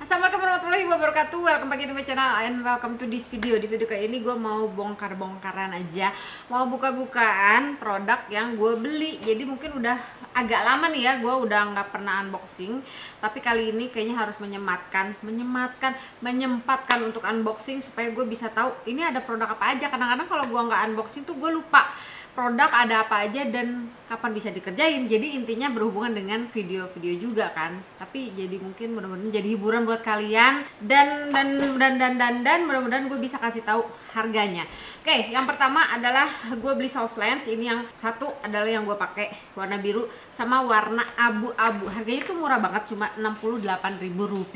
Assalamualaikum warahmatullahi wabarakatuh. Welcome back to my channel and welcome to this video. Di video kali ini gue mau bongkar-bongkaran aja, mau buka-bukaan produk yang gue beli. Jadi mungkin udah agak lama nih ya, gue udah nggak pernah unboxing. Tapi kali ini kayaknya harus menyempatkan untuk unboxing supaya gue bisa tahu ini ada produk apa aja. Kadang-kadang kalau gue nggak unboxing tuh gue lupa produk ada apa aja dan kapan bisa dikerjain. Jadi intinya berhubungan dengan video-video juga kan. Tapi jadi mungkin mudah-mudahan jadi hiburan buat kalian dan mudah-mudahan gue bisa kasih tahu harganya. Oke, yang pertama adalah gue beli soft lens. Ini yang satu adalah yang gue pakai warna biru sama warna abu-abu. Harganya itu murah banget, cuma Rp68.000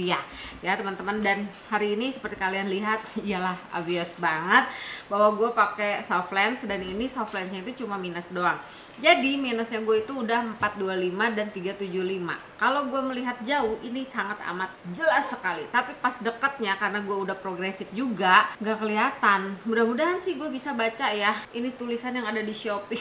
ya teman-teman. Dan hari ini seperti kalian lihat, iyalah obvious banget bahwa gue pakai soft lens dan ini soft lensnya itu cuma minus doang. Jadi minusnya gue itu udah 425 dan 375. Kalau gue melihat jauh ini sangat amat jelas sekali. Tapi pas dekatnya karena gue udah progresif juga nggak kelihatan. Mudah-mudahan sih gue bisa baca ya. Ini tulisan yang ada di Shopee.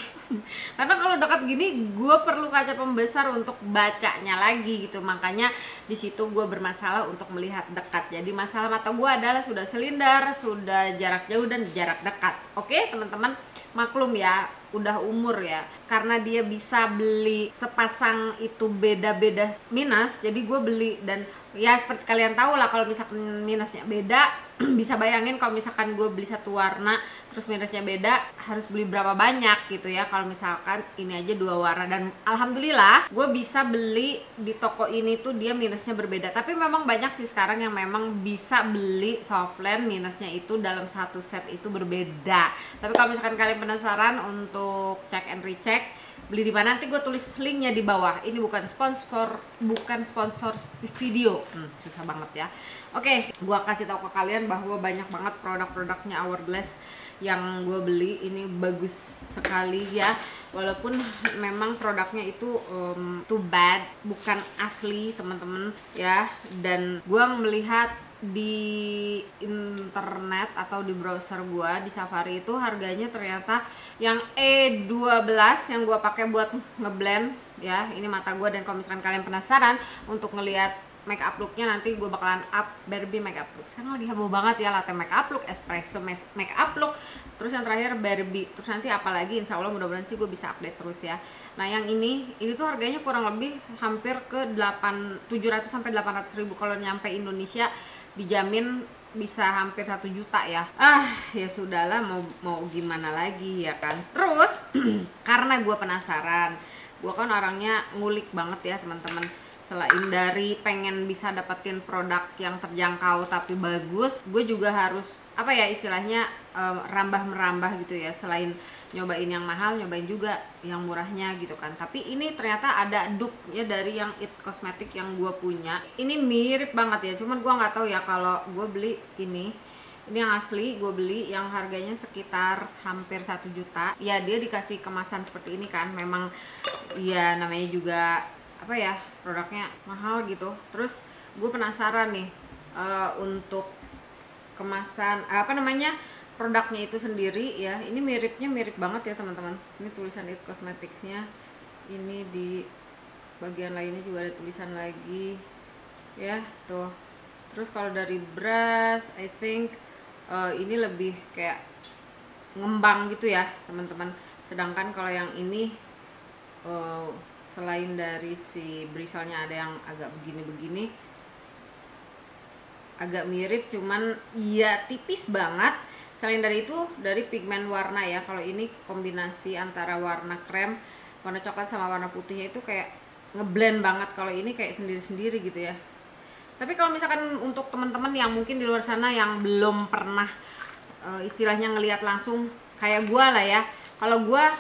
Karena kalau dekat gini gue perlu kaca pembesar untuk bacanya lagi gitu. Makanya di situ gue bermasalah untuk melihat dekat. Jadi masalah mata gue adalah sudah selindar, sudah jarak jauh dan jarak dekat. Oke teman-teman, maklum ya, udah umur ya, karena dia bisa beli sepasang itu beda-beda minus, jadi gue beli. Dan ya seperti kalian tahu lah, kalau misalkan minusnya beda bisa bayangin kalau misalkan gue beli satu warna terus minusnya beda harus beli berapa banyak gitu ya. Kalau misalkan ini aja dua warna, dan alhamdulillah gue bisa beli di toko ini tuh dia minusnya berbeda. Tapi memang banyak sih sekarang yang memang bisa beli soft lens minusnya itu dalam satu set itu berbeda. Tapi kalau misalkan kalian penasaran untuk check and recheck beli di mana, nanti gue tulis linknya di bawah. Ini bukan sponsor video, susah banget ya. Oke, gue kasih tahu ke kalian bahwa banyak banget produk-produknya Hourglass yang gue beli. Ini bagus sekali ya, walaupun memang produknya itu too bad, bukan asli teman-teman ya. Dan gue melihat di internet atau di browser gua di Safari itu harganya ternyata yang E12 yang gua pakai buat ngeblend ya, ini mata gua. Dan kalau misalkan kalian penasaran untuk ngelihat make up looknya, nanti gue bakalan up Barbie make up look. Sekarang lagi heboh banget ya, latte make up look, espresso make up look, terus yang terakhir Barbie, terus nanti apalagi, insya Allah mudah-mudahan sih gue bisa update terus ya. Nah yang ini tuh harganya kurang lebih hampir ke 700 sampai 800 ribu. Kalau nyampe Indonesia dijamin bisa hampir 1 juta ya. Ya sudahlah, mau gimana lagi ya kan. Terus karena gue penasaran, gue kan orangnya ngulik banget ya teman-teman. Selain dari pengen bisa dapetin produk yang terjangkau tapi bagus, gue juga harus apa ya istilahnya merambah gitu ya. Selain nyobain yang mahal, nyobain juga yang murahnya gitu kan. Tapi ini ternyata ada dupe-nya dari yang It Cosmetics yang gue punya. Ini mirip banget ya, cuman gue nggak tahu ya kalau gue beli ini yang asli. Gue beli yang harganya sekitar hampir 1 juta. Ya dia dikasih kemasan seperti ini kan. Memang ya namanya juga apa ya, produknya mahal gitu. Terus gue penasaran nih untuk kemasan apa namanya produknya itu sendiri ya. Ini mirip banget ya teman-teman. Ini tulisan It Cosmetics-nya. Ini di bagian lainnya juga ada tulisan lagi ya tuh. Terus kalau dari brush, I think ini lebih kayak ngembang gitu ya teman-teman. Sedangkan kalau yang ini selain dari si bristlenya ada yang agak begini-begini, agak mirip, cuman ya tipis banget. Selain dari itu dari pigmen warna ya. Kalau ini kombinasi antara warna krem, warna coklat sama warna putihnya itu kayak ngeblend banget. Kalau ini kayak sendiri-sendiri gitu ya. Tapi kalau misalkan untuk teman-teman yang mungkin di luar sana yang belum pernah istilahnya ngelihat langsung kayak gua lah ya. Kalau gua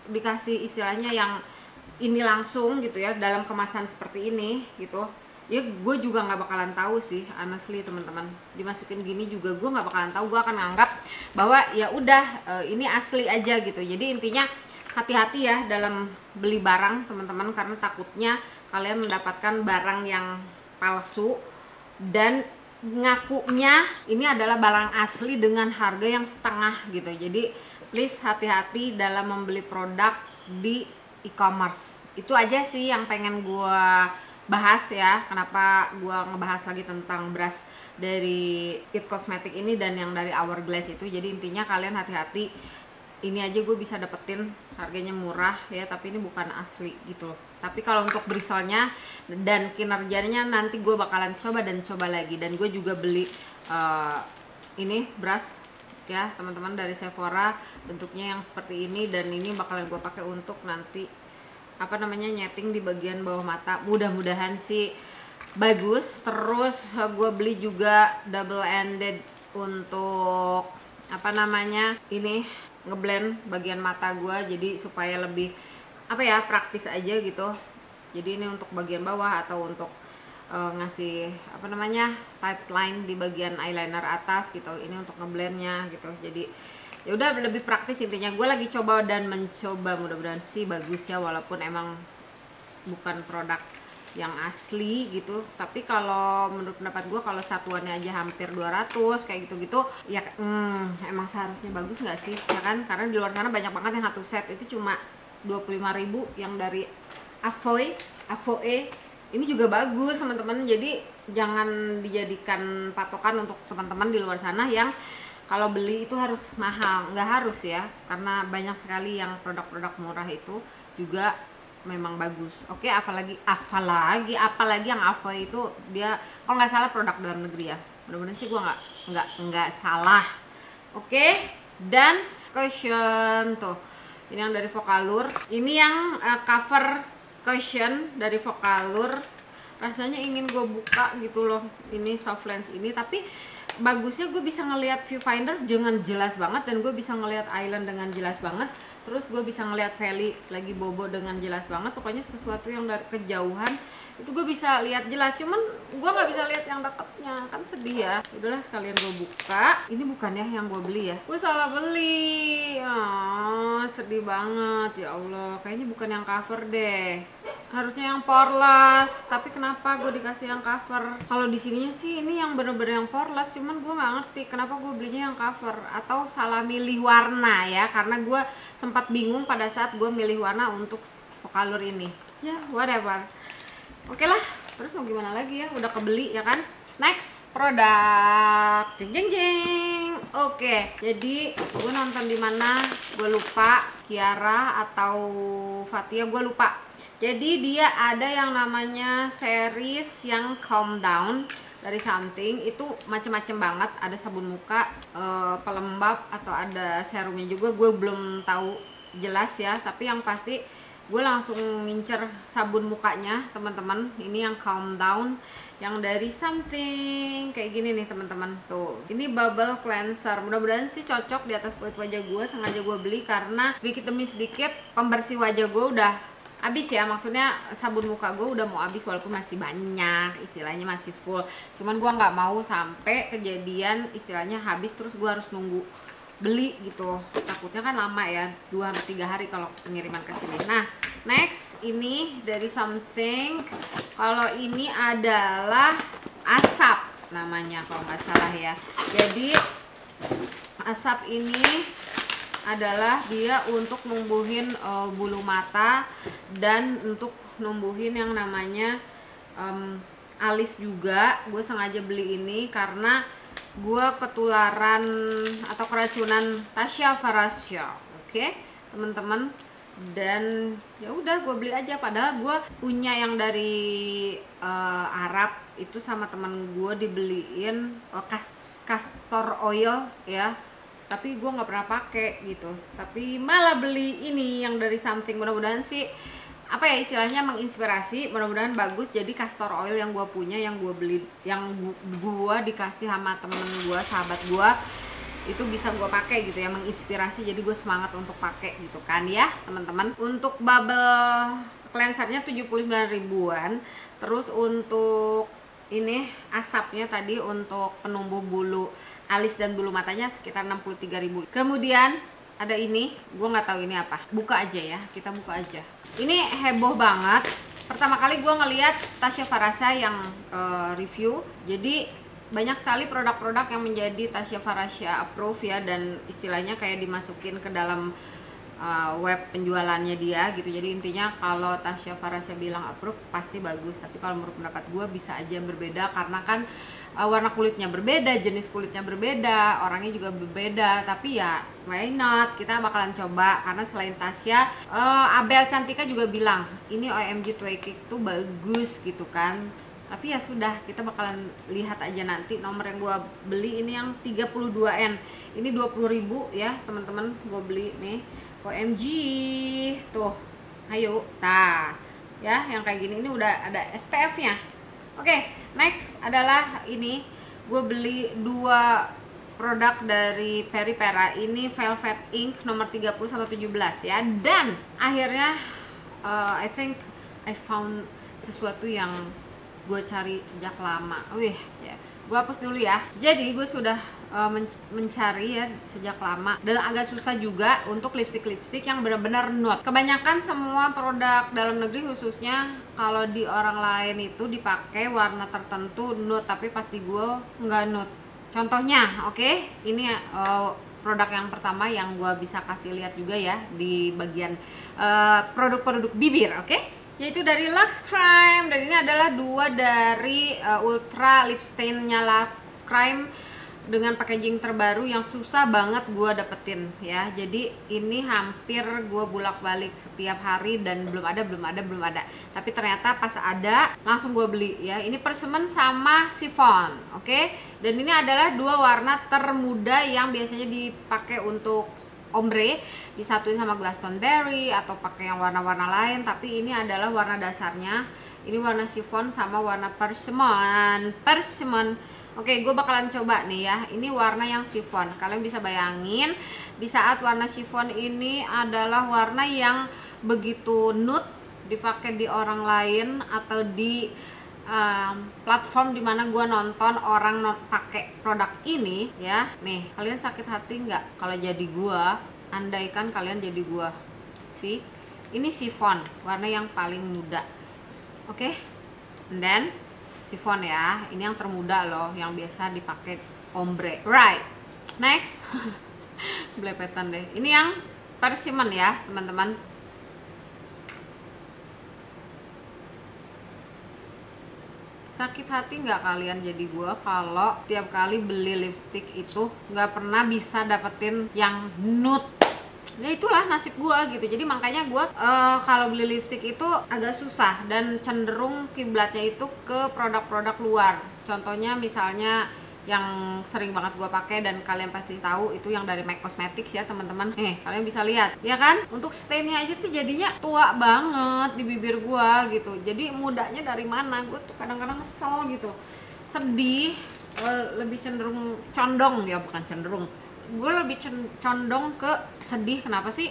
dikasih istilahnya yang ini langsung gitu ya dalam kemasan seperti ini gitu ya, gue juga nggak bakalan tahu sih honestly teman-teman. Dimasukin gini juga gue nggak bakalan tahu. Gue akan nganggap bahwa ya udah ini asli aja gitu. Jadi intinya hati-hati ya dalam beli barang teman-teman, karena takutnya kalian mendapatkan barang yang palsu dan ngakunya ini adalah barang asli dengan harga yang setengah gitu. Jadi please hati-hati dalam membeli produk di e-commerce. Itu aja sih yang pengen gue bahas ya, kenapa gue ngebahas lagi tentang brush dari It Cosmetics ini dan yang dari Hourglass itu. Jadi intinya kalian hati-hati, ini aja gue bisa dapetin harganya murah ya, tapi ini bukan asli gitu loh. Tapi kalau untuk bristlenya dan kinerjanya nanti gue bakalan coba dan coba lagi. Dan gue juga beli ini brush ya teman-teman dari Sephora, bentuknya yang seperti ini, dan ini bakalan gue pakai untuk nanti apa namanya nyeting di bagian bawah mata. Mudah-mudahan sih bagus. Terus gue beli juga double ended untuk apa namanya ini ngeblend bagian mata gue, jadi supaya lebih apa ya praktis aja gitu. Jadi ini untuk bagian bawah atau untuk ngasih apa namanya tight line di bagian eyeliner atas gitu. Ini untuk ngeblendnya gitu. Jadi ya udah lebih praktis intinya. Gue lagi coba dan mencoba, mudah-mudahan sih bagus ya, walaupun emang bukan produk yang asli gitu. Tapi kalau menurut pendapat gue, kalau satuannya aja hampir 200 kayak gitu-gitu ya emang seharusnya bagus nggak sih ya kan? Karena di luar sana banyak banget yang satu set itu cuma 25.000. Yang dari Avoe ini juga bagus teman-teman. Jadi jangan dijadikan patokan untuk teman-teman di luar sana yang kalau beli itu harus mahal. Nggak harus ya, karena banyak sekali yang produk-produk murah itu juga memang bagus. Oke, apalagi yang Avoe itu dia kalau nggak salah produk dalam negeri ya. Mudah-mudahan sih gua nggak salah. Oke, dan cushion tuh. Ini yang dari Vocalour. Ini yang cover cushion dari Vocalour. Rasanya ingin gue buka gitu loh, ini soft lens ini. Tapi bagusnya gue bisa ngelihat viewfinder dengan jelas banget, dan gue bisa ngelihat island dengan jelas banget. Terus gue bisa ngelihat valley lagi bobo dengan jelas banget. Pokoknya sesuatu yang dari kejauhan itu gue bisa lihat jelas. Cuman gue nggak bisa lihat yang dekatnya, kan sedih ya. Udahlah sekalian gue buka. Ini bukan ya yang gue beli ya, gue salah beli. Sedih banget ya Allah. Kayaknya bukan yang cover deh, harusnya yang poreless. Tapi kenapa gue dikasih yang cover? Kalau di sininya sih ini yang bener-bener yang poreless, cuman gue nggak ngerti kenapa gue belinya yang cover. Atau salah milih warna ya, karena gue sempat bingung pada saat gue milih warna untuk Vocalour ini. Ya whatever. Oke lah, terus mau gimana lagi ya, udah kebeli ya kan. Next produk, jeng jeng jeng. Oke, jadi gue nonton di mana gue lupa, Kiara atau Fatia gue lupa. Jadi dia ada yang namanya series yang calm down dari Something. Itu macem-macem banget, ada sabun muka, pelembab, atau ada serumnya juga. Gue belum tahu jelas ya, tapi yang pasti gue langsung ngincer sabun mukanya teman-teman. Ini yang calm down yang dari Something kayak gini nih teman-teman. Tuh, ini bubble cleanser. Mudah-mudahan sih cocok di atas kulit wajah gue. Sengaja gue beli karena sedikit demi sedikit pembersih wajah gue udah habis ya. Maksudnya sabun muka gue udah mau habis, walaupun masih banyak, istilahnya masih full. Cuman gue nggak mau sampai kejadian istilahnya habis terus gue harus nunggu beli gitu. Takutnya kan lama ya, 2-3 hari kalau pengiriman ke sini. Nah, next ini dari Something. Kalau ini adalah asap namanya kalau nggak salah ya. Jadi asap ini adalah dia untuk numbuhin bulu mata dan untuk numbuhin yang namanya alis juga. Gue sengaja beli ini karena gue ketularan atau keracunan Tasya Farasya. Oke teman-teman, dan ya udah gue beli aja. Padahal gue punya yang dari Arab itu, sama teman gue dibeliin castor oil ya, tapi gue nggak pernah pakai gitu. Tapi malah beli ini yang dari Something. Mudah-mudahan sih apa ya istilahnya menginspirasi, mudah-mudahan bagus. Jadi castor oil yang gue punya, yang gue beli, yang gue dikasih sama temen gue, sahabat gue, itu bisa gue pakai gitu ya, menginspirasi. Jadi gue semangat untuk pakai gitu kan ya teman-teman. Untuk bubble cleansernya 79 ribuan. Terus untuk ini asapnya tadi untuk penumbuh bulu alis dan bulu matanya sekitar 63.000. Kemudian ada ini, gue nggak tahu ini apa. Buka aja ya, kita buka aja. Ini heboh banget. Pertama kali gue ngeliat Tasya Farasya yang review. Jadi banyak sekali produk-produk yang menjadi Tasya Farasya approve ya, dan istilahnya kayak dimasukin ke dalam web penjualannya dia gitu. Jadi intinya kalau Tasya Farasya bilang approve pasti bagus, tapi kalau menurut pendapat gue bisa aja berbeda karena kan warna kulitnya berbeda, jenis kulitnya berbeda, orangnya juga berbeda. Tapi ya why not, kita bakalan coba. Karena selain Tasya, Abel Cantika juga bilang ini OMG Tway Cake tuh bagus gitu kan. Tapi ya sudah, kita bakalan lihat aja nanti. Nomor yang gue beli ini yang 32N, ini 20.000 ya teman-teman, gue beli nih OMG tuh, ayo, tah ya, yang kayak gini ini udah ada SPF nya. Oke, next adalah ini, gue beli 2 produk dari Peripera, ini Velvet Ink nomor 30 sama 17 ya. Dan akhirnya I think I found sesuatu yang gue cari sejak lama. Wih, ya. Gue hapus dulu ya. Jadi gue sudah mencari ya sejak lama, dan agak susah juga untuk lipstick yang benar-benar nude. Kebanyakan semua produk dalam negeri khususnya kalau di orang lain itu dipakai warna tertentu nude, tapi pas di gue nggak nude. Contohnya, oke, ini produk yang pertama yang gue bisa kasih lihat juga ya di bagian produk-produk bibir, oke? Yaitu dari Lux Crime, dan ini adalah 2 dari Ultra Lip Stain-nya Lux Crime dengan packaging terbaru yang susah banget gue dapetin ya. Jadi ini hampir gue bolak-balik setiap hari dan belum ada. Tapi ternyata pas ada langsung gue beli ya. Ini persimmon sama chiffon, oke? Dan ini adalah 2 warna termuda yang biasanya dipakai untuk ombre, disatuin sama Glastonbury atau pakai yang warna-warna lain. Tapi ini adalah warna dasarnya. Ini warna chiffon sama warna persimmon. Oke, gue bakalan coba nih ya. Ini warna yang chiffon. Kalian bisa bayangin di saat warna chiffon ini adalah warna yang begitu nude, dipakai di orang lain atau di platform dimana gue nonton orang pakai produk ini ya. Nih, kalian sakit hati nggak kalau jadi gue? Andaikan kalian jadi gue. See, ini chiffon, warna yang paling muda. Oke, and then chiffon ya, ini yang termuda loh, yang biasa dipakai ombre. Right, next. Belepetan deh. Ini yang persimmon ya teman-teman. Sakit hati nggak kalian jadi gua kalau tiap kali beli lipstick itu nggak pernah bisa dapetin yang nude? Ya itulah nasib gua gitu. Jadi makanya gua kalau beli lipstick itu agak susah dan cenderung kiblatnya itu ke produk-produk luar. Contohnya misalnya yang sering banget gua pakai dan kalian pasti tahu itu yang dari MAC Cosmetics ya teman-teman. Kalian bisa lihat ya kan, untuk stainnya aja tuh jadinya tua banget di bibir gua gitu. Jadi mudanya dari mana? Gua tuh kadang-kadang kesel gitu, sedih, lebih cenderung condong ya, bukan cenderung, gue lebih condong ke sedih. Kenapa sih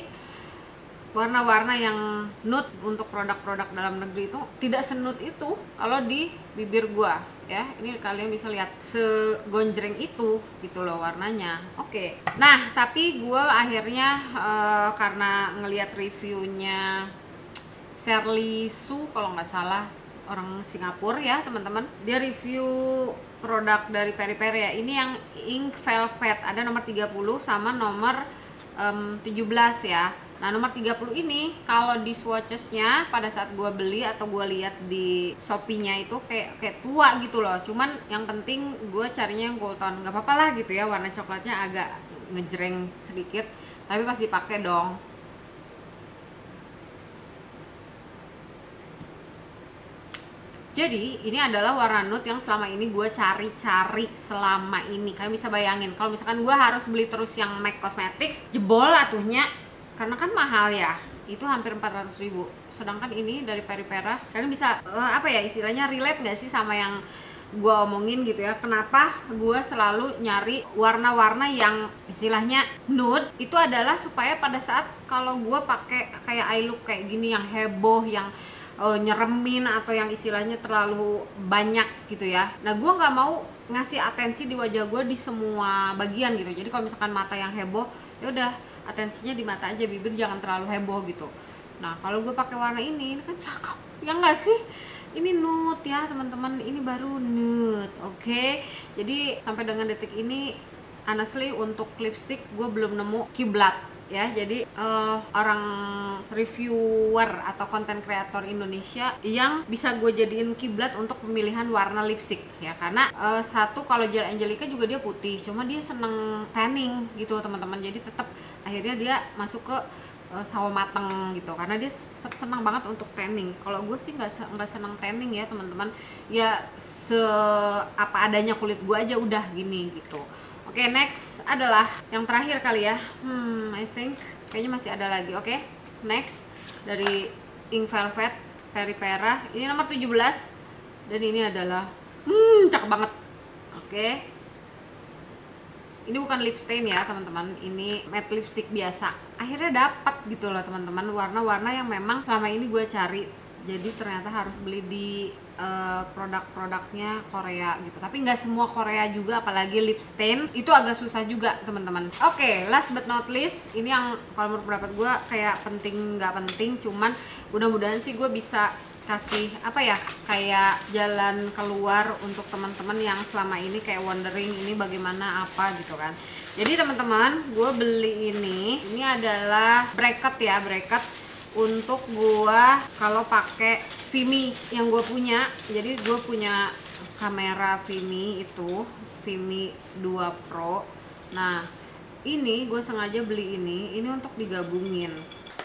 warna-warna yang nude untuk produk-produk dalam negeri itu tidak senude itu kalau di bibir gua ya. Ini kalian bisa lihat segonjreng itu gitu loh warnanya. Oke. Nah, tapi gua akhirnya karena ngelihat reviewnya Shirley Su kalau nggak salah, orang Singapura ya teman-teman, dia review produk dari Peripera ya. Ini yang Ink Velvet, ada nomor 30 sama nomor 17 ya. Nah, nomor 30 ini kalau di swatchesnya pada saat gue beli atau gue lihat di Shopee-nya itu kayak tua gitu loh. Cuman yang penting gue carinya yang gold tone, nggak apa-apa lah gitu ya, warna coklatnya agak ngejreng sedikit, tapi pas dipakai dong. Jadi ini adalah warna nude yang selama ini gue cari-cari selama ini. Kalian bisa bayangin kalau misalkan gue harus beli terus yang MAC Cosmetics, jebol atuhnya, karena kan mahal ya, itu hampir 400.000. Sedangkan ini dari Peripera, kalian bisa apa ya istilahnya, relate nggak sih sama yang gue omongin gitu ya. Kenapa gue selalu nyari warna-warna yang istilahnya nude? Itu adalah supaya pada saat kalau gue pakai kayak eye look kayak gini yang heboh, yang nyeremin atau yang istilahnya terlalu banyak gitu ya. Nah, gue nggak mau ngasih atensi di wajah gue di semua bagian gitu. Jadi kalau misalkan mata yang heboh, ya udah atensinya di mata aja, bibir jangan terlalu heboh gitu. Nah, kalau gue pakai warna ini kan cakep, ya nggak sih? Ini nude ya teman-teman, ini baru nude, oke? Jadi sampai dengan detik ini, honestly untuk lipstick gue belum nemu kiblat ya. Jadi orang reviewer atau konten kreator Indonesia yang bisa gue jadiin kiblat untuk pemilihan warna lipstick ya, karena satu, kalau Gel Angelica juga dia putih, cuma dia seneng tanning gitu teman-teman, jadi tetap akhirnya dia masuk ke sawo mateng gitu, karena dia senang banget untuk tanning. Kalau gue sih nggak senang tanning ya teman-teman, ya apa adanya kulit gue aja udah gini gitu. Oke, next adalah yang terakhir kali ya. I think kayaknya masih ada lagi. Oke, next dari Ink Velvet Peripera. Ini nomor 17 dan ini adalah cakep banget. Oke. Ini bukan lip stain ya teman-teman, ini matte lipstick biasa. Akhirnya dapat gitu loh teman-teman, warna-warna yang memang selama ini gue cari. Jadi ternyata harus beli di produk-produknya Korea gitu. Tapi nggak semua Korea juga, apalagi lip stain itu agak susah juga teman-teman. Oke, last but not least, ini yang kalau menurut pendapat gue kayak penting nggak penting, cuman mudah-mudahan sih gue bisa kasih apa ya, kayak jalan keluar untuk teman-teman yang selama ini kayak wondering ini bagaimana apa gitu kan. Jadi teman-teman, gue beli ini adalah bracket ya, bracket untuk gua kalau pakai Vimy yang gue punya. Jadi gue punya kamera Vimy itu Vimy 2 Pro. Nah ini gue sengaja beli ini untuk digabungin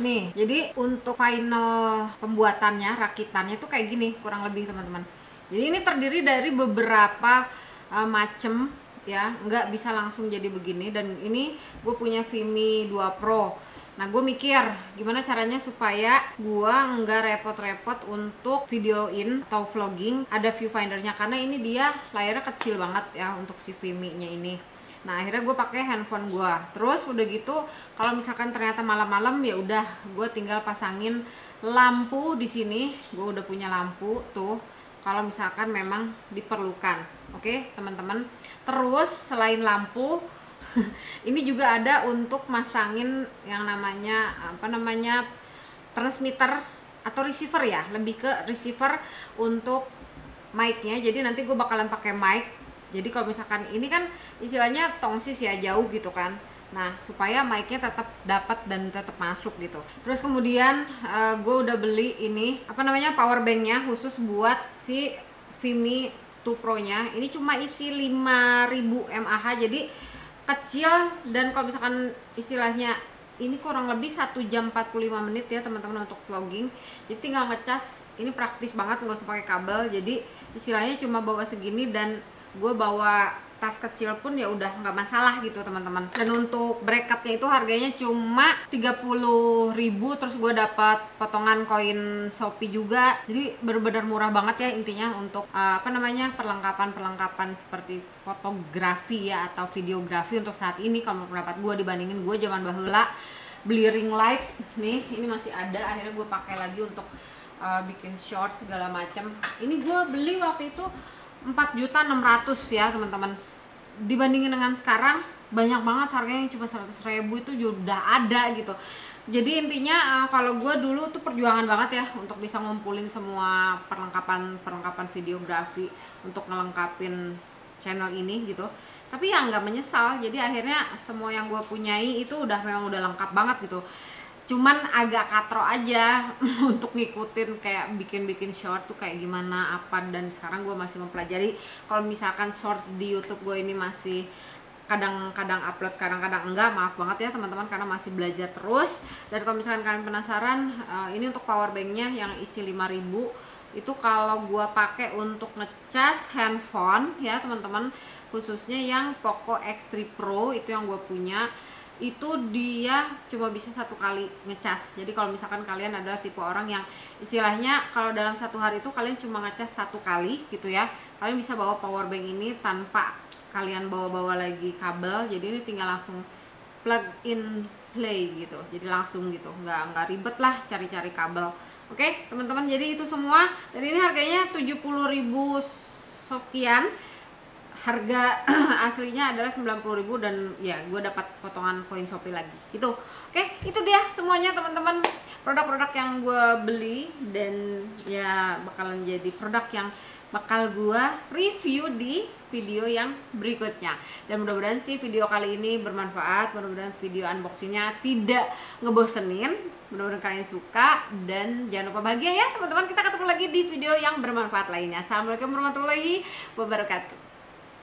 nih. Jadi untuk final pembuatannya, rakitannya tuh kayak gini kurang lebih teman-teman. Jadi ini terdiri dari beberapa macem ya, nggak bisa langsung jadi begini. Dan ini gue punya Vimy 2 Pro. Nah gue mikir gimana caranya supaya gue nggak repot-repot untuk videoin atau vlogging ada viewfindernya, karena ini dia layarnya kecil banget ya untuk si Vimy nya ini. Nah akhirnya gue pakai handphone gue. Terus udah gitu kalau misalkan ternyata malam-malam ya udah gue tinggal pasangin lampu di sini. Gue udah punya lampu tuh kalau misalkan memang diperlukan. Oke teman-teman. Terus selain lampu ini juga ada untuk masangin yang namanya transmitter atau receiver ya, lebih ke receiver untuk mic-nya. Jadi nanti gue bakalan pakai mic. Jadi kalau misalkan ini kan istilahnya tongsis ya, jauh gitu kan. Nah supaya mic-nya tetap dapat dan tetap masuk gitu. Terus kemudian gue udah beli ini power bank-nya khusus buat si Vimy 2 Pro nya. Ini cuma isi 5000 mAh, jadi kecil. Dan kalau misalkan istilahnya ini kurang lebih 1 jam 45 menit ya teman-teman untuk vlogging. Jadi tinggal ngecas, ini praktis banget, nggak usah pakai kabel. Jadi istilahnya cuma bawa segini dan gue bawa tas kecil pun ya udah nggak masalah gitu teman-teman. Dan untuk bracketnya itu harganya cuma 30.000, terus gue dapat potongan koin Shopee juga. Jadi benar-benar murah banget ya intinya untuk perlengkapan seperti fotografi ya atau videografi untuk saat ini kalau menurut pendapat gue, dibandingin gue zaman baheula beli ring light nih, ini masih ada, akhirnya gue pakai lagi untuk bikin short segala macam. Ini gue beli waktu itu 4.600.000 ya teman-teman. Dibandingin dengan sekarang banyak banget harganya, yang cuma 100.000 itu udah ada gitu. Jadi intinya kalau gue dulu tuh perjuangan banget ya untuk bisa ngumpulin semua perlengkapan videografi untuk ngelengkapin channel ini gitu. Tapi ya nggak menyesal. Jadi akhirnya semua yang gue punyai itu memang udah lengkap banget gitu. Cuman agak katro aja untuk ngikutin kayak bikin short tuh kayak gimana apa, dan sekarang gue masih mempelajari. Kalau misalkan short di YouTube gue ini masih kadang-kadang upload, kadang-kadang enggak, maaf banget ya teman-teman, karena masih belajar terus. Dan kalau misalkan kalian penasaran, ini untuk power banknya yang isi 5000 itu kalau gue pakai untuk ngecas handphone ya teman-teman, khususnya yang Poco X3 Pro itu yang gue punya, itu dia cuma bisa 1 kali ngecas. Jadi kalau misalkan kalian adalah tipe orang yang istilahnya kalau dalam 1 hari itu kalian cuma ngecas 1 kali gitu ya, kalian bisa bawa power bank ini tanpa kalian bawa lagi kabel. Jadi ini tinggal langsung plug in play gitu, jadi langsung gitu, nggak ribet lah cari-cari kabel. Oke teman-teman, jadi itu semua. Dan ini harganya 70.000 sekian. Harga aslinya adalah 90.000 dan ya gue dapat potongan koin Shopee lagi gitu. Oke, itu dia semuanya teman-teman, produk-produk yang gue beli dan ya bakalan jadi produk yang bakal gua review di video yang berikutnya. Dan mudah-mudahan sih video kali ini bermanfaat, mudah-mudahan video unboxingnya tidak ngebosenin, mudah-mudahan kalian suka, dan jangan lupa bahagia ya teman-teman. Kita ketemu lagi di video yang bermanfaat lainnya. Assalamualaikum warahmatullahi wabarakatuh.